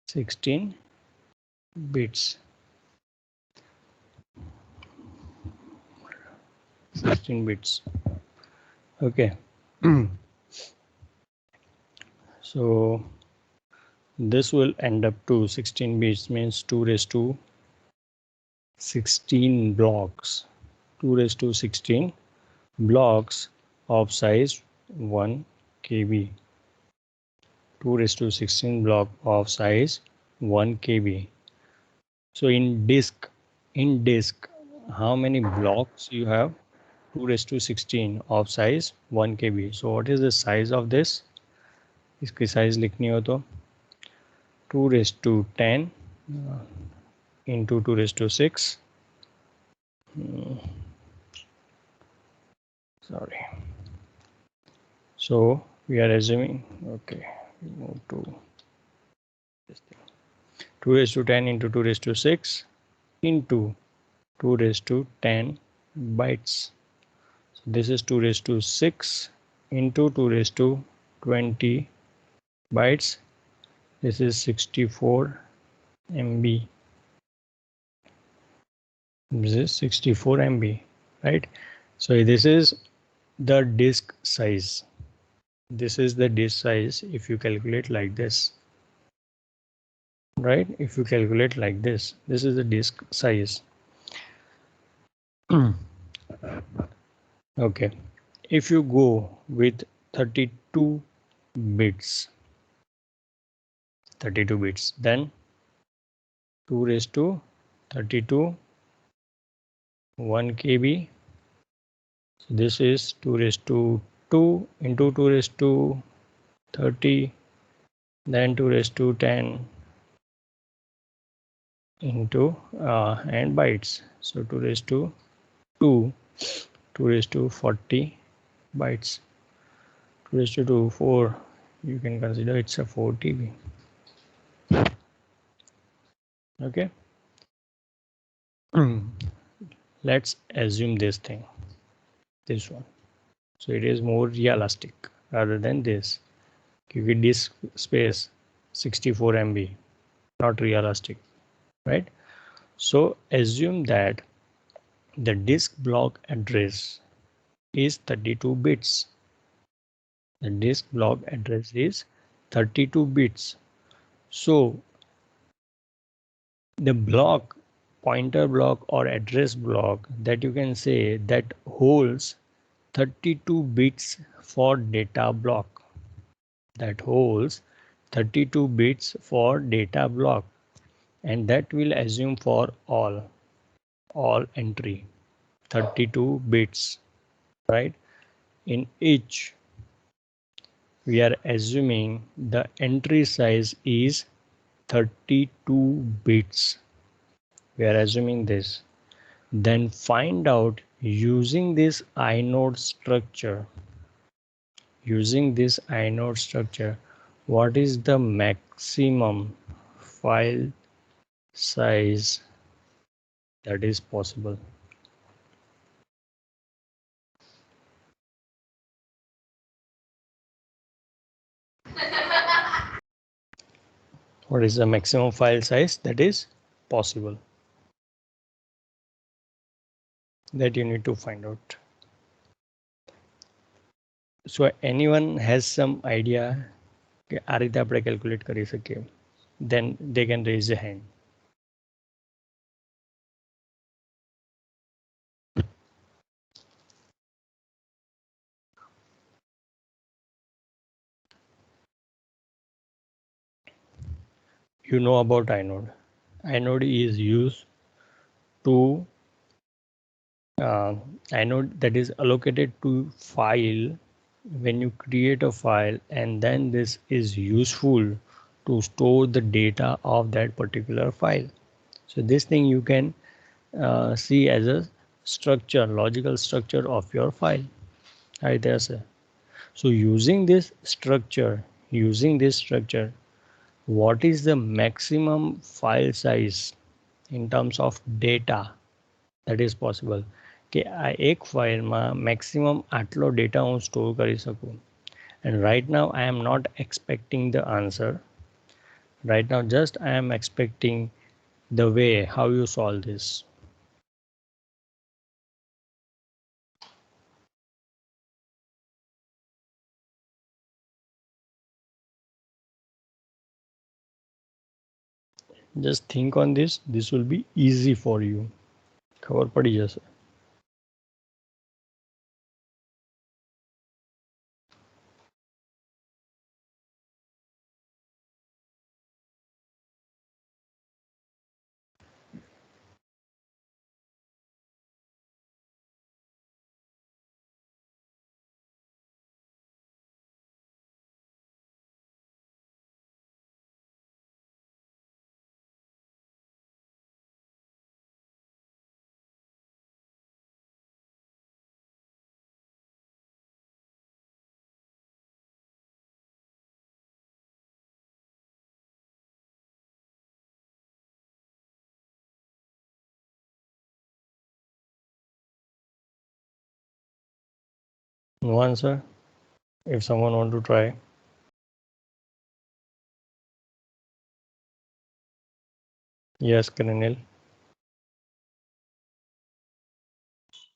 16 bits. 16 bits. Okay. So this will end up to 16 bits, means 2 raised to 16 blocks. 2 raised to 16 blocks of size 1 KB. 2 raised to 16 block of size 1 KB. So in disk, how many blocks you have? 2 raised to 16 of size 1 KB. So what is the size of this? इसकी size लिखनी हो तो 2 raised to 10 into 2 raised to 6. Sorry. So we are assuming, okay, we move to this thing. 2 raised to 10 into 2 raised to 6 into 2 raised to 10 bytes. So this is 2 raised to 6 into 2 raised to 20 bytes. This is 64 MB. This is 64 MB, right? So this is the disk size. This is the disk size if you calculate like this, right? If you calculate like this, this is the disk size. Okay, if you go with 32 bits, then 2 raised to 32 1 KB. So this is 2 raised to 2 into 2 raised to 30, then 2 raised to 10 into and bytes. So 2 raised to 2, 2 raised to 40 bytes. 2 raised to 2, 4, you can consider it's a 4 TB. Okay. Let's assume this thing, this one. So it is more realistic rather than this. Because disk space 64 MB, not realistic, right? So assume that the disk block address is 32 bits. The disk block address is 32 bits. So the block, pointer block or address block that you can say that holds 32 bits for data block, that holds 32 bits for data block, and that will assume for all entry 32 bits, right? In each we are assuming the entry size is 32 bits. We are assuming this. Then find out using this inode structure. Using this inode structure, what is the maximum file size that is possible? What is the maximum file size that is possible? That you need to find out. So anyone has some idea કે આ રીતે આપણે calculate કરી શકીએ? Then they can raise a hand. You know about inode. Inode is used to inode that is allocated to file when you create a file, and then this is useful to store the data of that particular file. So this thing you can see as a structure, logical structure of your file. Right there, sir. So using this structure, what is the maximum file size in terms of data that is possible? કે આ એક ફાઇલમાં maximum આટલો data હું store કરી શકું. And right now I am not expecting the answer. Right now just I am expecting the way how you solve this. Just think on this. This will be easy for you. खबर पड़ी जैसे. No answer. If someone want to try. Yes, Colonel.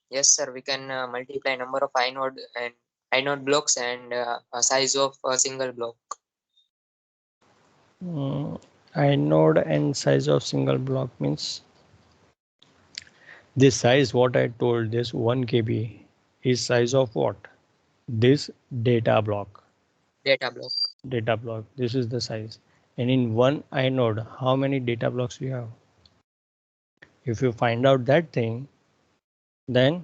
Yes, sir. We can multiply number of inode blocks and size of a single block. Inode and size of single block means this size what I told this 1 KB is size of what? This data block. Data block. Data block. This is the size. And in one inode, how many data blocks you have? If you find out that thing, then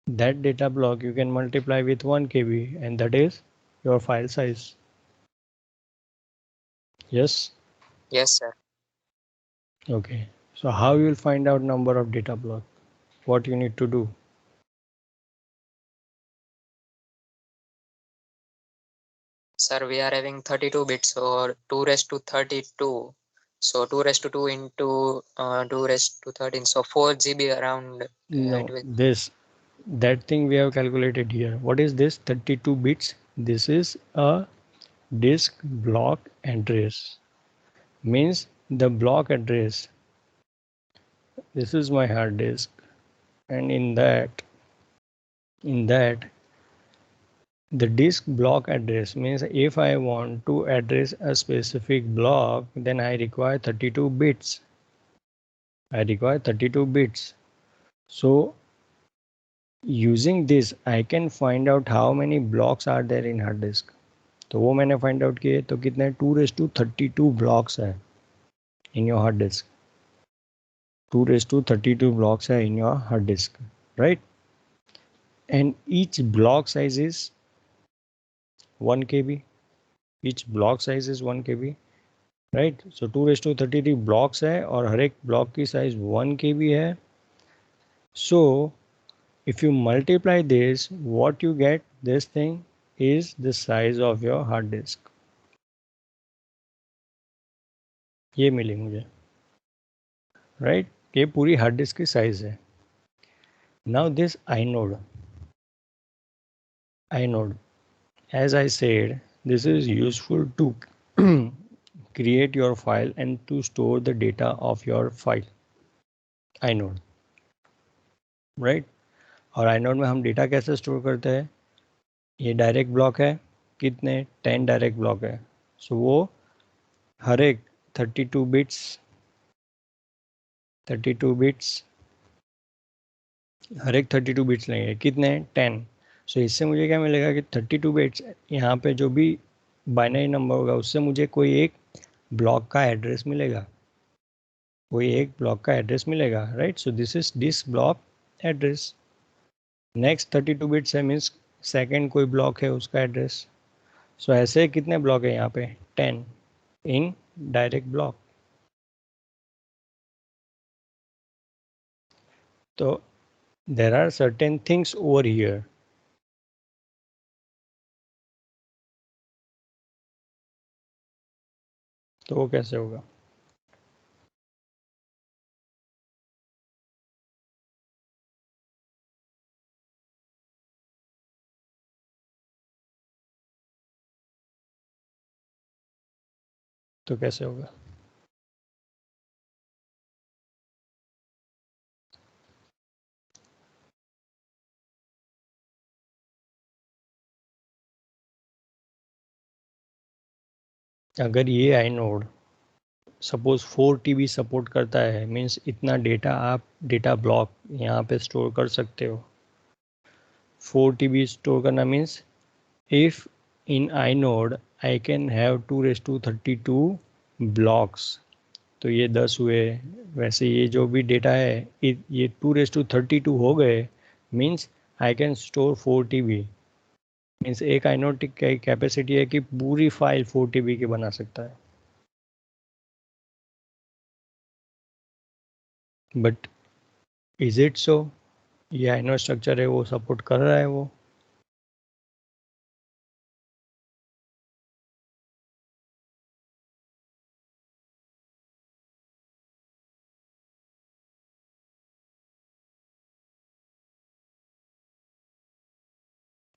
that data block you can multiply with 1 KB and that is your file size. Yes? Yes, sir. Okay. So how you will find out number of data block? What you need to do? Sir, we are having 32 bits or 2 raised to 32. So 2 raised to 2 into 2 raised to 13. So 4 GB around. It No, will. that thing we have calculated here. What is this? 32 bits. This is a disk block address. Means the block address. This is my hard disk, and in that the disk block address means if I want to address a specific block, then I require 32 bits. I require 32 bits. So using this, I can find out how many blocks are there in hard disk. तो वो मैंने find out किए तो कितने 2 raised to 32 blocks है in your hard disk. 2 raised to 32 blocks है in your hard disk, right? And each block size is 1 KB. Each block size is 1 KB, right? So 2 raised to 33 blocks है और हर एक block की size 1 KB है. So if you multiply this, what you get, this thing is the size of your hard disk. ये मिली मुझे, right? ये पूरी hard disk की size है. Now this inode, as I said, this is useful to create your file and to store the data of your file. inode, right? और inode में हम data कैसे स्टोर करते हैं? ये डायरेक्ट ब्लॉक है, कितने 10 डायरेक्ट ब्लॉक है. सो वो हर एक 32 बिट्स हर एक 32 बिट्स लेंगे, कितने 10. सो इससे मुझे क्या मिलेगा कि 32 बिट्स यहाँ पे जो भी बाइनरी नंबर होगा उससे मुझे कोई एक ब्लॉक का एड्रेस मिलेगा, right? So this is this block address. Next 32 bits है मीन्स सेकेंड कोई ब्लॉक है उसका एड्रेस. सो ऐसे कितने ब्लॉक है यहाँ पे 10 इन डायरेक्ट ब्लॉक. तो there are certain things over here. तो वो कैसे होगा? तो कैसे होगा? अगर ये आई नोड सपोज 4 TB सपोर्ट करता है, मीन्स इतना डेटा आप डेटा ब्लॉक यहाँ पे स्टोर कर सकते हो। 4 TB स्टोर करना means if in I node I can have 2 raised to 32 blocks, तो ये 10 हुए। वैसे ये जो भी डेटा है ये 2 raised to 32 हो गए, means I can store 4 TB। Means एक आई नोड की कैपेसिटी है कि पूरी फाइल 4 TB की बना सकता है। But is it so? ये आई नोड स्ट्रक्चर है वो सपोर्ट कर रहा है वो?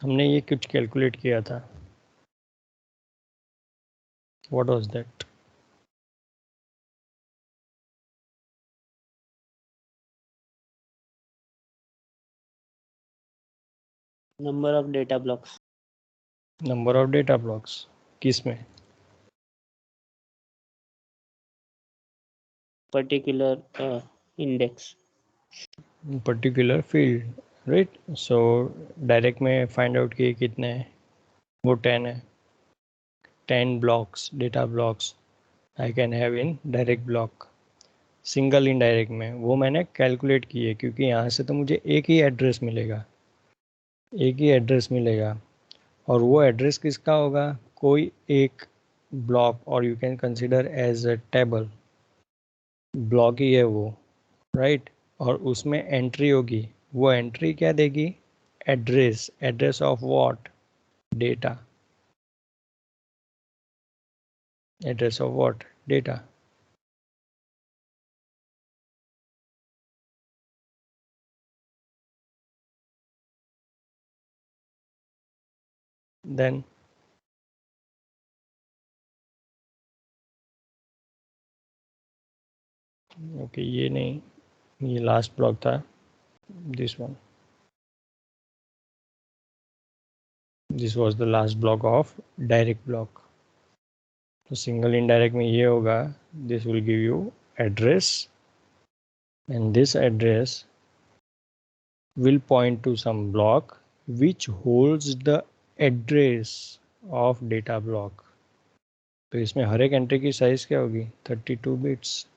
हमने ये कुछ कैलकुलेट किया था। What was that? Number of data blocks. Number of data blocks किस में? Particular index. Particular field, right. So direct में फाइंड आउट किए कितने हैं? वो 10 है। 10 blocks, data blocks I can have in direct block. Single indirect में वो मैंने कैलकुलेट किए, क्योंकि यहाँ से तो मुझे एक ही एड्रेस मिलेगा, एक ही एड्रेस मिलेगा। और वो एड्रेस किसका होगा? कोई एक ब्लॉक, और you can consider as a table block ही है वो, राइट। और उसमें एंट्री होगी, वो एंट्री क्या देगी? Address. Address of what? Data. Address of what? Data. Then okay, ये नहीं, ये लास्ट ब्लॉक था, this one, this was the last block of direct block. तो सिंगल इनडायरेक्ट में ये होगा, this will give you address, and this address will point to some block which holds the address of data block। तो इसमें हर एक entry की size क्या होगी? 32 बिट्स।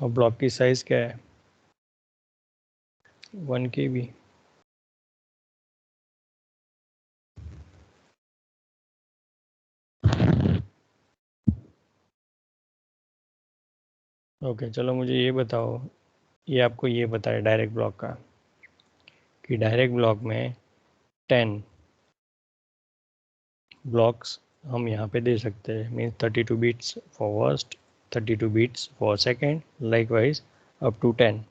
और ब्लॉक की साइज क्या है? 1 KB। ओके, चलो मुझे ये बताओ, ये आपको ये पता है डायरेक्ट ब्लॉक का, कि डायरेक्ट ब्लॉक में 10 ब्लॉक्स हम यहाँ पे दे सकते हैं, मीन्स 32 bits for first, 32 bits for second, likewise up to 10।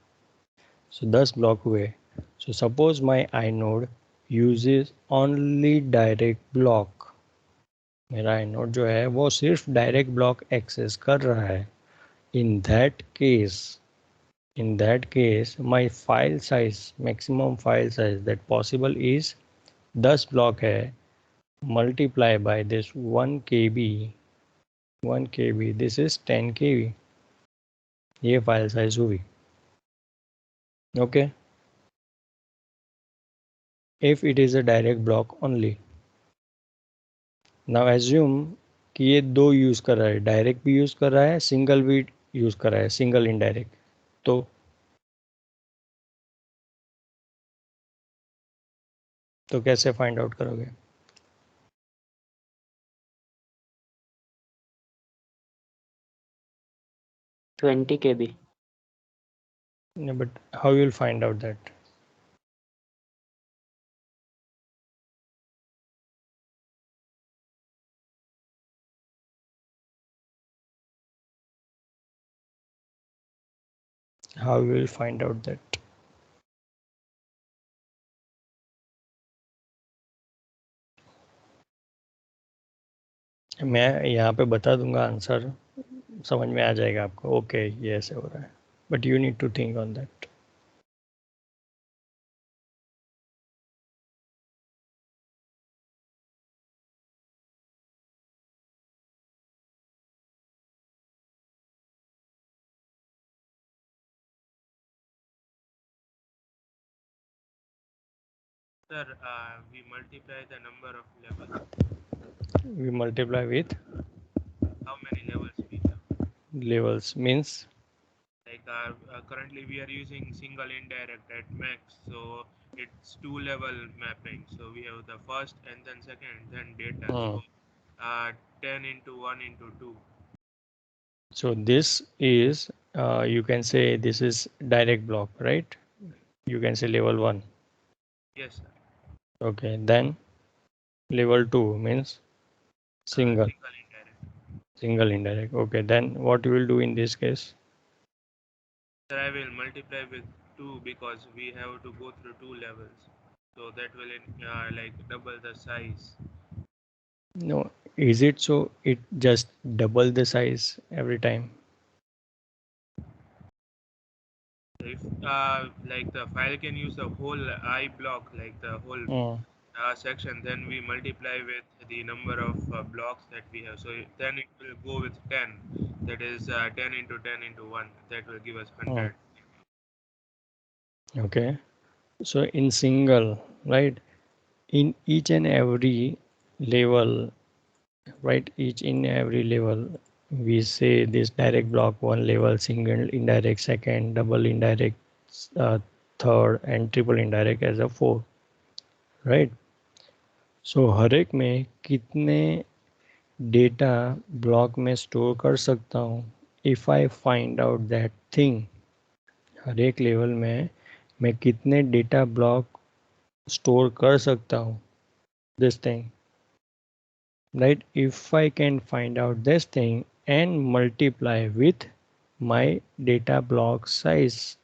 So 10 block हुए। So suppose my inode uses only direct block. मेरा आई नोड जो है वो सिर्फ डायरेक्ट ब्लॉक एक्सेस कर रहा है। In that case, in that case my file size, maximum file size that possible is 10 block है, multiply by this 1 KB, 1 KB, this is 10 KB। ये फाइल साइज हुई। Okay, if it is a direct block only। Now assume कि ये दो use कर रहा है, direct भी यूज़ कर रहा है, सिंगल भी यूज़ कर रहा है, सिंगल इनडायरेक्ट। तो कैसे फाइंड आउट करोगे? 20 KB। But how you will find out that? How you will find out that? मैं यहाँ पे बता दूंगा आंसर, समझ में आ जाएगा आपको। ओके ये ऐसे हो रहा है, but you need to think on that. Sir, we multiply the number of levels. We multiply with How many levels we have? levels means Like currently we are using single indirect at max, so it's two level mapping. So we have the first and then second, then data. So 10 into 1 into 2. so this is you can say this is direct block, right? You can say level 1. Yes, sir. Okay, then level 2 means single. Single indirect. Single indirect. Okay, then what you will do in this case? Sir, I will multiply with 2 because we have to go through two levels. So that will like double the size. No, is it so it just double the size every time? If like the file can use the whole I block, like the whole section, then we multiply with the number of blocks that we have. So then it will go with 10. That is 10 into 10 into 1. That will give us 100. Okay, so in single, right? In each and every level, right? Each in every level, we say this direct block 1 level, single indirect second, double indirect third, and triple indirect as a 4, right? So हर एक में कितने data block में store कर सकता हूँ? If I find out that thing, हर एक level में मैं कितने डेटा ब्लॉक स्टोर कर सकता हूँ, this thing, right? If I can find out this thing and multiply with my data block size,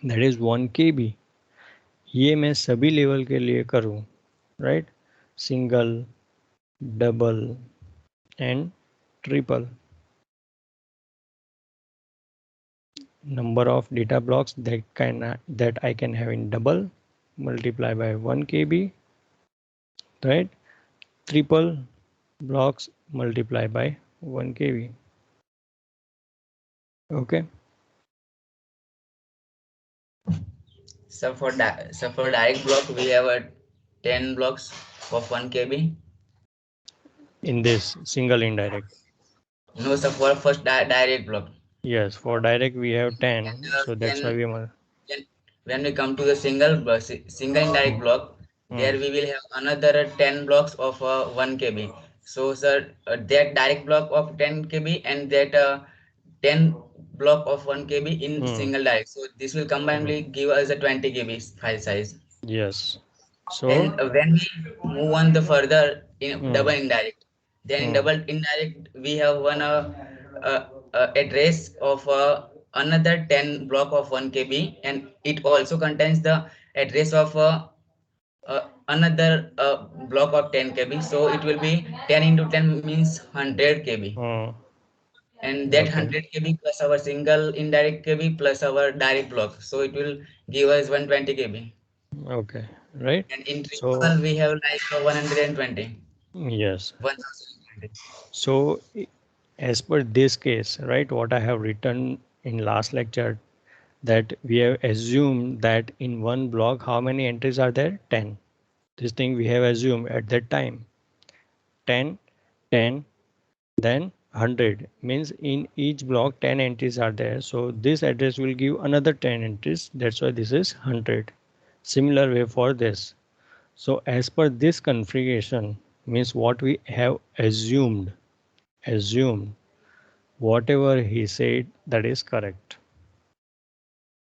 that is 1 KB, ये मैं सभी लेवल के लिए करूँ, right? Single, double and triple. Number of data blocks that I can have in double, multiply by 1 KB, right? Triple blocks multiply by 1 KB. Okay. So for direct block, we have 10 blocks of 1 KB. In this single indirect. No, so for first direct block. Yes, for direct we have 10, And so that's why we when we come to the single indirect block, there we will have another 10 blocks of 1 KB. So sir, that direct block of 10 KB and that 10 block of 1 KB in single direct. So this will combinedly give us a 20 KB file size. yes. So Then when we move on the further in double indirect, then in double indirect we have one address of another 10 block of 1 KB, and it also contains the address of another block of 10 KB. So it will be 10 into 10 means 100 KB. And that okay. 100 KB plus our single indirect KB plus our direct block. So it will give us 120 KB. Okay, right. And in So triple we have like 120. yes. 1020. So as per this case, right, what I have written in last lecture, that we have assumed that in one block how many entries are there? 10. This thing we have assumed at that time. 10, 10, then 100 means in each block 10 entries are there. So this address will give another 10 entries. That's why this is 100. Similar way for this. So as per this configuration means what we have assumed, whatever he said, that is correct.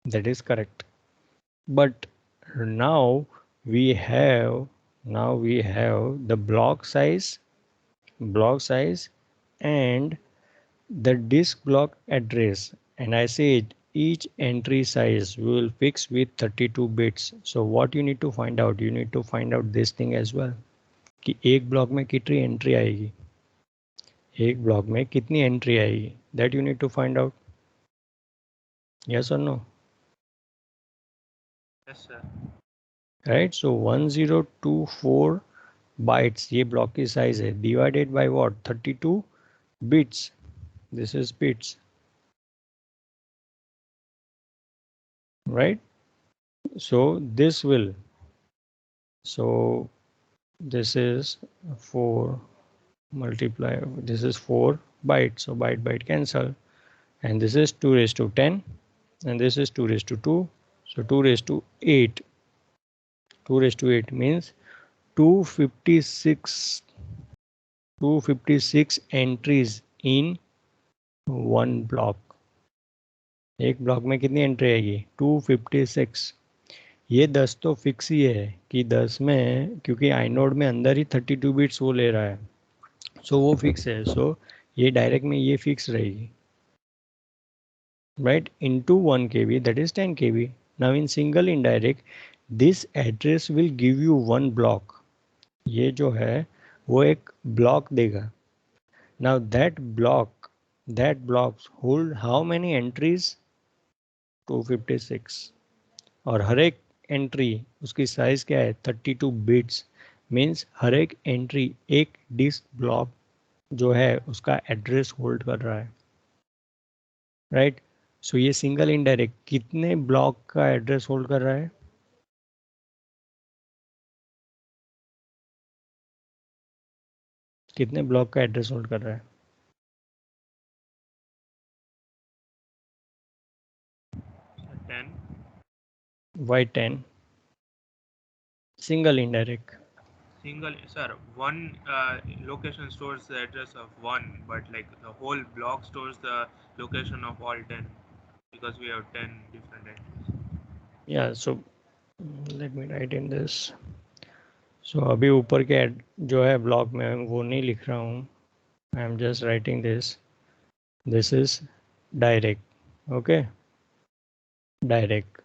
That is correct. But now we have the block size and the disk block address, and I said each entry size we will fix with 32 bits. So what you need to find out, you need to find out this thing as well कि एक block में कितनी entry आएगी. एक block में कितनी entry आएगी, that you need to find out. Yes और no? Yes, sir. Right. So 1024 bytes ये ब्लॉक की साइज है, divided by what, 32 bits. This is bits, right? So this will, so this is 4 multiply, this is 4 bytes, so byte cancel, and this is 2 raised to 10, and this is 2 raised to 2, so 2 raised to 8. 2 raised to 8 means 256 entries in one block. एक block में कितनी entry आएगी, 256. ये 10 तो fix ही है कि 10 में, क्योंकि आइनोड में अंदर ही 32 बिट्स वो ले रहा है, सो वो फिक्स है. सो ये डायरेक्ट में ये फिक्स रहेगी, right, into 1 KB, that is 10 KB. Now in single indirect this address will give you one block. ये जो है वो एक ब्लॉक देगा. Now that blocks hold how many entries, 256. और हर एक एंट्री उसकी साइज क्या है, 32 बिट्स. मीन्स हर एक एंट्री एक डिस्क ब्लॉक जो है उसका एड्रेस होल्ड कर रहा है, राइट. सो ये सिंगल इनडायरेक्ट कितने ब्लॉक का एड्रेस होल्ड कर रहा है, कितने ब्लॉक का एड्रेस होल्ड कर रहा है? 10. Why 10? Single indirect. Single, sir, one location stores the address of one, but like the whole block stores the location of all 10 because we have 10 different entries. या so let me write in this. So अभी ऊपर के जो है block में वो नहीं लिख रहा हूँ, I am just writing this. This is direct, okay, direct,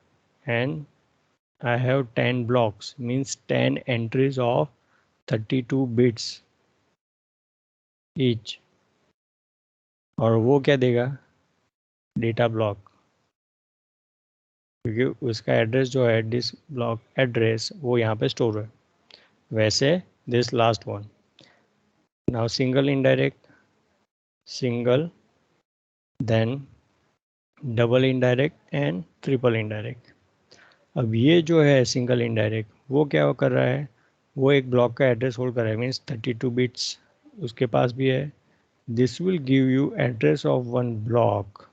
and I have 10 blocks, means 10 entries of 32 bits each. और वो क्या देगा, डेटा ब्लॉक, क्योंकि उसका एड्रेस जो है डिस्क ब्लॉक एड्रेस वो यहाँ पे स्टोर है. वैसे this last one. Now single indirect, single, then double indirect and triple indirect. अब ये जो है सिंगल इनडायरेक्ट वो क्या कर रहा है, वो एक ब्लॉक का एड्रेस होल्ड कर रहा है, मीन्स 32 बिट्स उसके पास भी है. This will give you address of one block,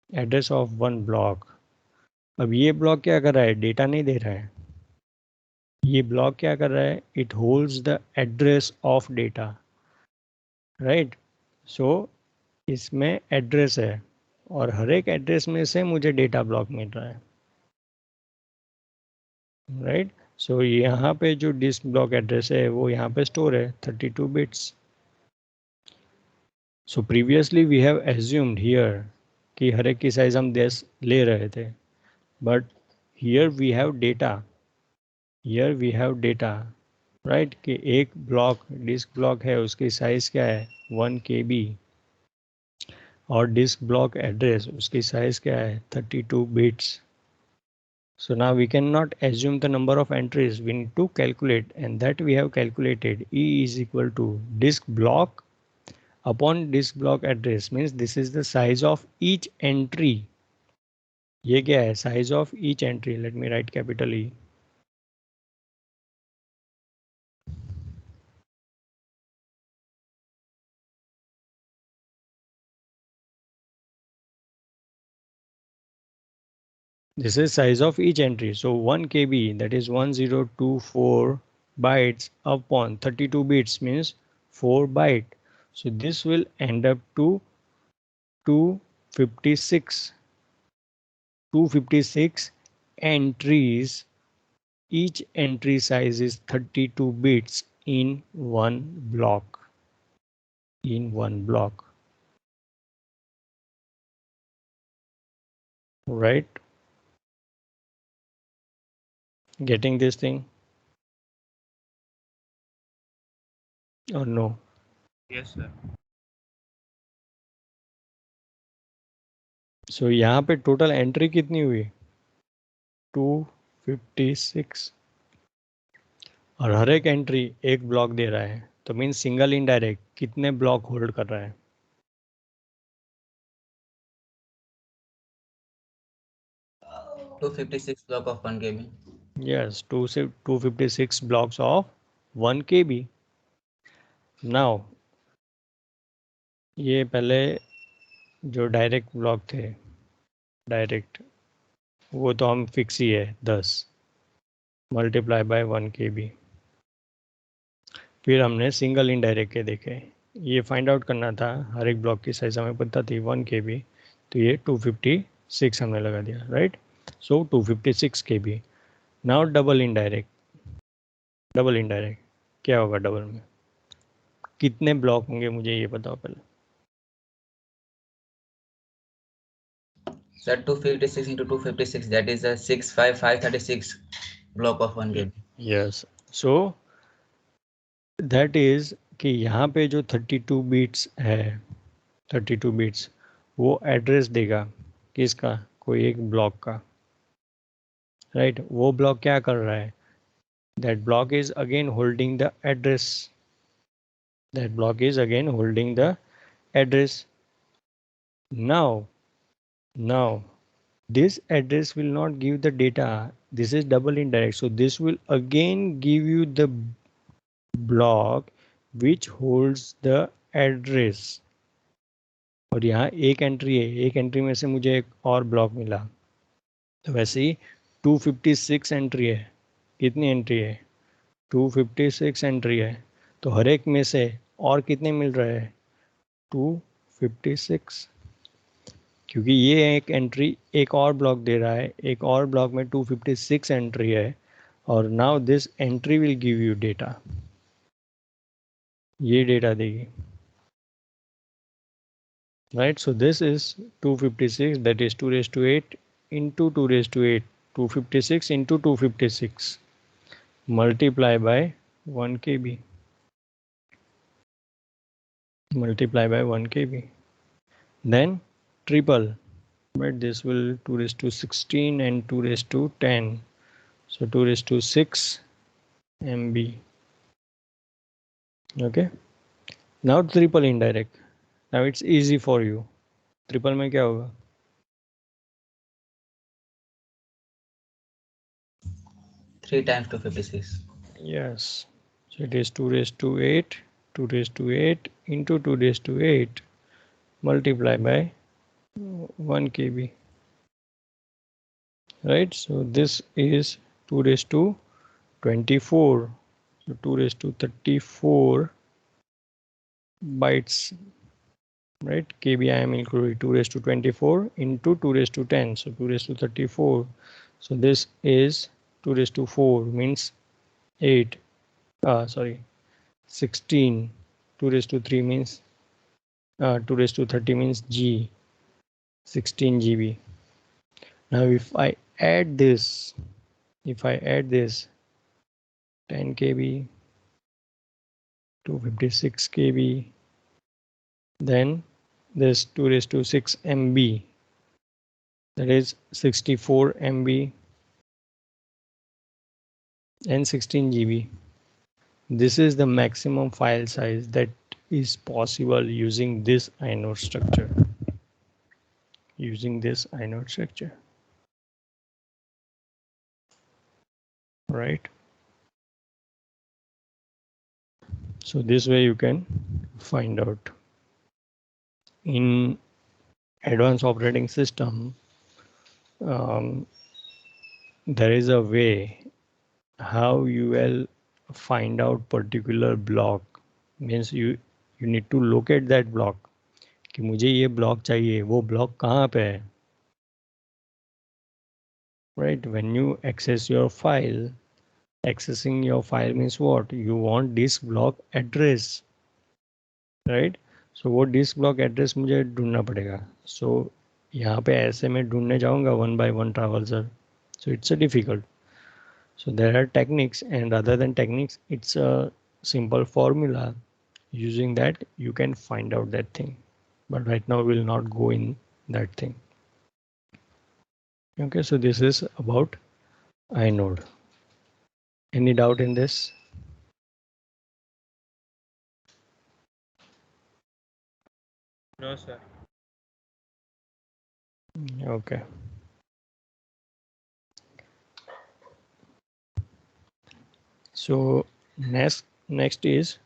address of one block. अब ये ब्लॉक क्या कर रहा है, डेटा नहीं दे रहा है. ये ब्लॉक क्या कर रहा है, it holds the address of data, right. So इसमें एड्रेस है और हर एक एड्रेस में से मुझे डेटा ब्लॉक मिल रहा है, राइट. सो यहाँ पे जो डिस्क ब्लॉक एड्रेस है वो यहाँ पे स्टोर है 32 bits. So previously we have assumed here कि हर एक की साइज हम 10 ले रहे थे, but here we have data, right, कि एक ब्लॉक डिस्क ब्लॉक है उसकी साइज क्या है 1 KB, और डिस्क ब्लॉक एड्रेस उसकी साइज क्या है 32 bits. So now we cannot assume the number of entries, we need to calculate, and that we have calculated. E is equal to disk block upon disk block address, means this is the size of each entry. ये क्या है, size of each entry. Let me write capital E. This is size of each entry. So 1 KB, that is 1024 bytes upon 32 bits means 4 byte. So this will end up to 256 entries. Each entry size is 32 bits in one block. Right? Getting this thing or no? Yes, sir. सो यहाँ पे total entry कितनी हुई? 256 और हर एक entry एक block दे रहा है, तो मीन सिंगल इनडायरेक्ट कितने ब्लॉक होल्ड कर रहा है? uh, 256 block of 1 kb. Yes, 256 blocks of 1 kb. Now ये पहले जो डायरेक्ट ब्लॉक थे, डायरेक्ट वो तो हम फिक्स ही है 10 मल्टीप्लाई बाय 1 kb. फिर हमने सिंगल इनडायरेक्ट के देखे, ये फाइंड आउट करना था, हर एक ब्लॉक की साइज हमें पता थी 1 kb, तो ये 256 हमने लगा दिया, राइट? सो 256 kb. Now double indirect, double indirect क्या होगा? डबल में कितने ब्लॉक होंगे मुझे ये बताओ पहले. Sir, 256 into 256, that is a 65536 block of 1 kb. Yes, so that is कि यहाँ पे जो 32 बिट्स है, 32 बिट्स वो एड्रेस देगा किसका? कोई एक ब्लॉक का, राइट? वो ब्लॉक क्या कर रहा है? That block is again holding the address, that block is again holding the address. Now this address will not give the data, this is double indirect, so this will again give you the block which holds the address. और यहाँ एक entry है, एक entry में से मुझे एक और ब्लॉक मिला, तो वैसे ही 256 एंट्री है. कितनी एंट्री है? 256 एंट्री है, तो हर एक में से और कितने मिल रहे हैं? 256, क्योंकि ये एक एंट्री एक और ब्लॉक दे रहा है, एक और ब्लॉक में 256 एंट्री है, और now this entry will give you data, ये डेटा देगी, right? So this is 256, that is 2 raised to 8 into 2 raised to 8, 256 into 256 multiply by 1 kb, multiply by 1 kb, then triple, but this will 2 raised to 16 and 2 raised to 10, so 2 raised to 6 MB. Okay, now triple indirect, now it's easy for you. Triple में क्या होगा? 3 times 256. Yes, so it is 2 raised to 8, 2 raised to 8 into 2 raised to 8 multiplied by 1 kb, right? So this is 2 raised to 24, so 2 raised to 34 bytes, right? kb I am including 2 raised to 24 into 2 raised to 10, so 2 raised to 34, so this is 2 raised to 4 means 8, 16, 2 raised to 3 means 2 raised to 30 means G, 16 GB. Now if I add this, 10 KB, 256 KB, then this 2 raised to 6 MB, that is 64 MB and 16 GB. This is the maximum file size that is possible using this inode structure. Right? So this way you can find out. In advanced operating system, there is a way how you will find out particular block, means you need to locate that block कि मुझे ये block चाहिए, वो block कहाँ पे है, right? When you access your file, accessing your file means what? You want disk block address, right? So वो disk block address मुझे ढूंढना पड़ेगा. So यहाँ पे ऐसे मैं ढूंढने जाऊँगा one by one traverser, so it's a difficult. So there are techniques, and rather than techniques, it's a simple formula. using that you can find out that thing, but right now we'll not go in that thing. Okay, so this is about inode. Any doubt in this? No, sir. Okay. So next is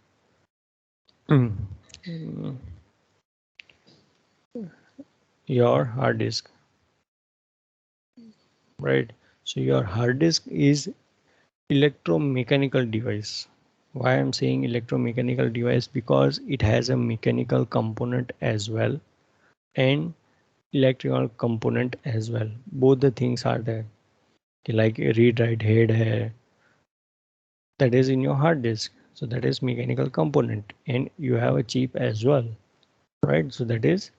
your hard disk, right? So your hard disk is electromechanical device. Why I'm saying electromechanical device? Because it has a mechanical component as well and electrical component as well. Both the things are there. Like a read write head hai, that is in your hard disk. So that is mechanical component, and you have a chip as well, right? So that is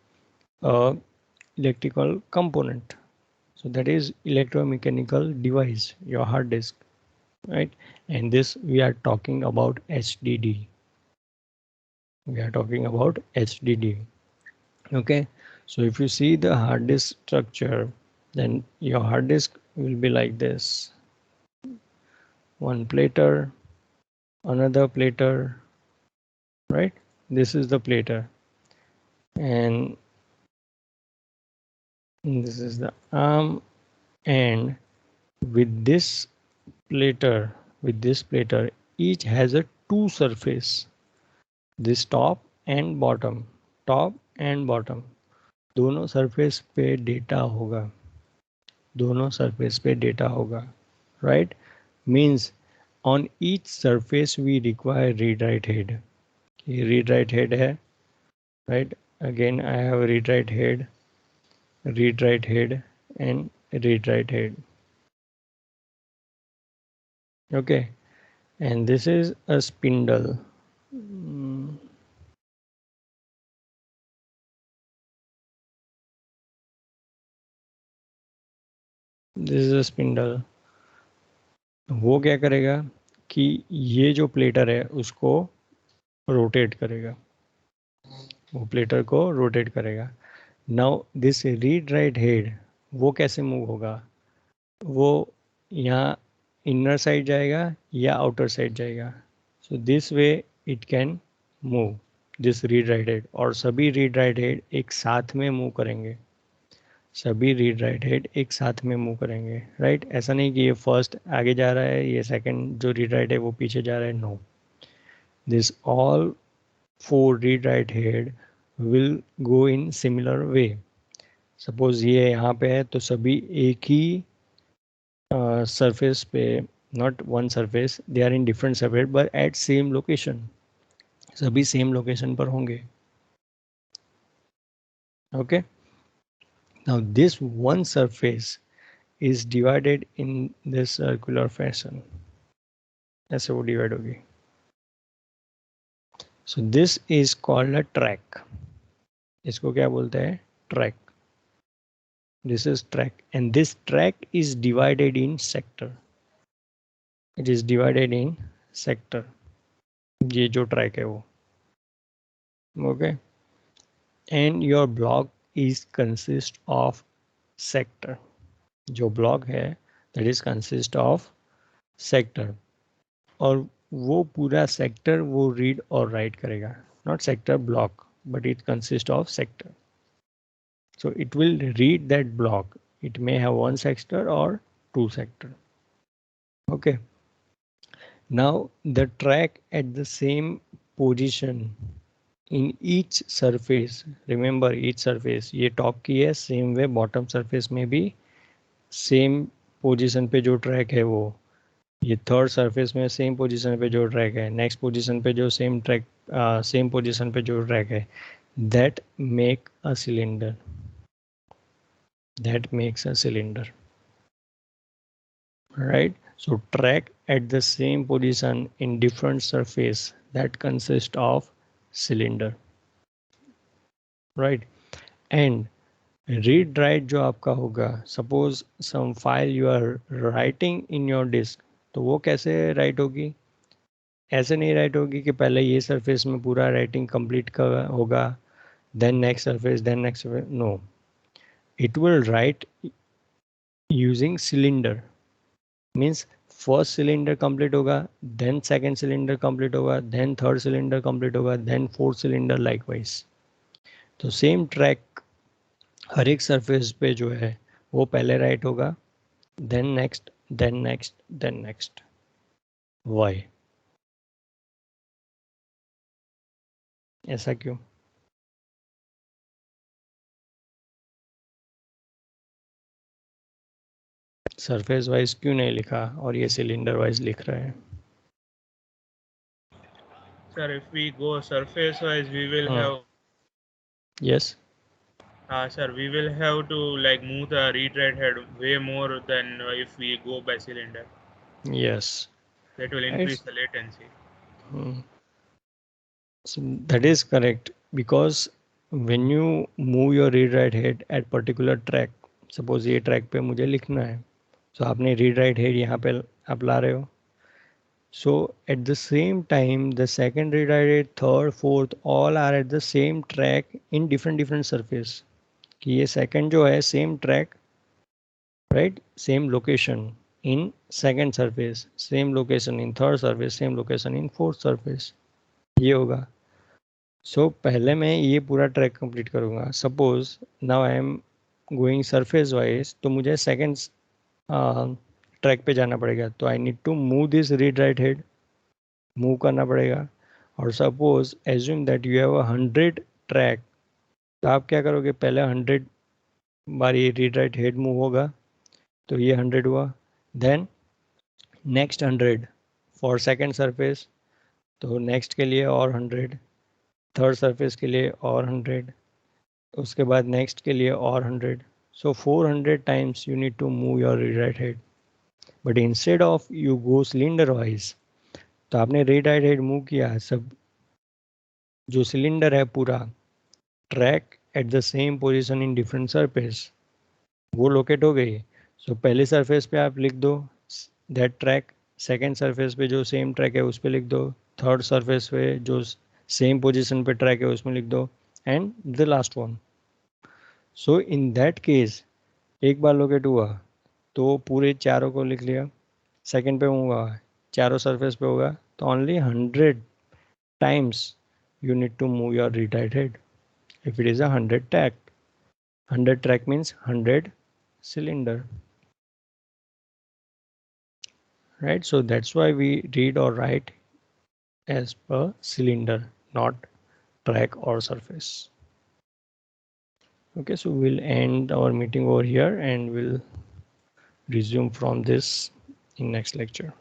a electrical component. So that is electromechanical device, your hard disk, right? And this we are talking about HDD. We are talking about HDD. Okay. So if you see the hard disk structure, then your hard disk will be like this. One plater, another plater, right? This is the plater. And this is the arm, and with this plater, each has a two surface, this top and bottom, दोनों surface पे data होगा, right? Means on each surface we require read write head. ये read write head है, right? Again I have read write head, and read write head. Okay, and this is a spindle. This is a spindle. वो क्या करेगा कि ये जो platter है उसको रोटेट करेगा, वो प्लेटर को रोटेट करेगा. Now this read write head वो कैसे मूव होगा? वो यहाँ इनर साइड जाएगा या आउटर साइड जाएगा? So this way it can move this read write head, और सभी रीड राइट हेड एक साथ में मूव करेंगे, राइट? ऐसा नहीं कि ये फर्स्ट आगे जा रहा है, ये सेकंड जो रीड राइट है वो पीछे जा रहा है. No, this all 4 read write head will go in similar way. Suppose ये यहाँ पे है तो सभी एक ही सरफेस पे, not one surface, they are in different surface but at same location, सभी सेम लोकेशन पर होंगे. Okay, now this one surface is divided in this circular fashion. ऐसे वो डिवाइड होगी. So this is called a track. इसको क्या बोलते हैं? Track. This is track, and this track is divided in sector. It is divided in sector. ये जो track है वो. Okay. And your block is consist of sector. जो block है that is consist of sector. और वो पूरा sector वो रीड और राइट करेगा, not sector block, but it consist of sector. So it will read that block. It may have one sector or two sector. Okay. Now the track at the same position in each surface. Remember each surface. ये top की है, same way bottom surface में भी same position पे जो track है वो, ये थर्ड सरफेस में सेम पोजीशन पे जो ट्रैक है, नेक्स्ट पोजीशन पे जो सेम पोजीशन पे जो ट्रैक है, that make a cylinder. That makes a cylinder, right? So track at the same position in different surface, that consists of cylinder, right? And read write जो आपका होगा, suppose some file you are writing in your disk, तो वो कैसे write होगी? ऐसे नहीं right होगी कि पहले ये सरफेस में पूरा राइटिंग कंप्लीट होगा, then next surface, then next surface. No, it will write using cylinder. Means first cylinder complete होगा, then second cylinder complete होगा, then third cylinder complete होगा, then fourth cylinder likewise. तो same track हर एक surface पे जो है वो पहले राइट होगा, then next, then next, then next. Why? ऐसा क्यों? सरफेस वाइज क्यों नहीं लिखा और ये सिलेंडर वाइज लिख रहे हैं? Sir, if we go surface wise, we will have. Yes. Sir, we will have to like move the read write head way more than if we go by cylinder. Yes. That will increase the latency. So that is correct, because when you move your read write head at particular track, suppose ये track पे मुझे लिखना है, so आपने read write head यहाँ पे आप ला रहे हो, so at the same time the second read write head, third, fourth, all are at the same track in different surface. कि ये second जो है same track, right, same location in second surface, same location in third surface, same location in fourth surface. ये होगा. सो पहले मैं ये पूरा ट्रैक कंप्लीट करूँगा. Suppose now I am going surface wise, तो मुझे सेकेंड ट्रैक पे जाना पड़ेगा, तो I need to move this read write head, move करना पड़ेगा. और suppose assume that you have 100 track, तो आप क्या करोगे, पहले 100 बार ये रीड राइट हेड मूव होगा, तो ये 100 हुआ, then next 100 for second surface, तो नेक्स्ट के लिए और 100, थर्ड सरफेस के लिए और 100, उसके बाद नेक्स्ट के लिए और 100. So 400 times you need to move your read write head. But instead of you go cylinder wise, तो आपने रीड राइट हेड मूव किया, सब जो सिलेंडर है पूरा track at the same position in different surface वो लोकेट हो गई. सो पहले सरफेस पे आप लिख दो दैट ट्रैक, सेकेंड सरफेस पे जो सेम ट्रैक है उस पर लिख दो, थर्ड सरफेस पे जो सेम पोजीशन पे ट्रैक है उसमें लिख दो, and the last one. So in that case एक बार लोकेट हुआ तो पूरे चारों को लिख लिया, सेकेंड पे होगा चारों सरफेस पे होगा, तो only 100 times you need to move your read write head. If it is a 100 track, 100 track means 100 cylinder, right? So that's why we read or write as per cylinder, not track or surface. Okay, so we'll end our meeting over here and we'll resume from this in next lecture.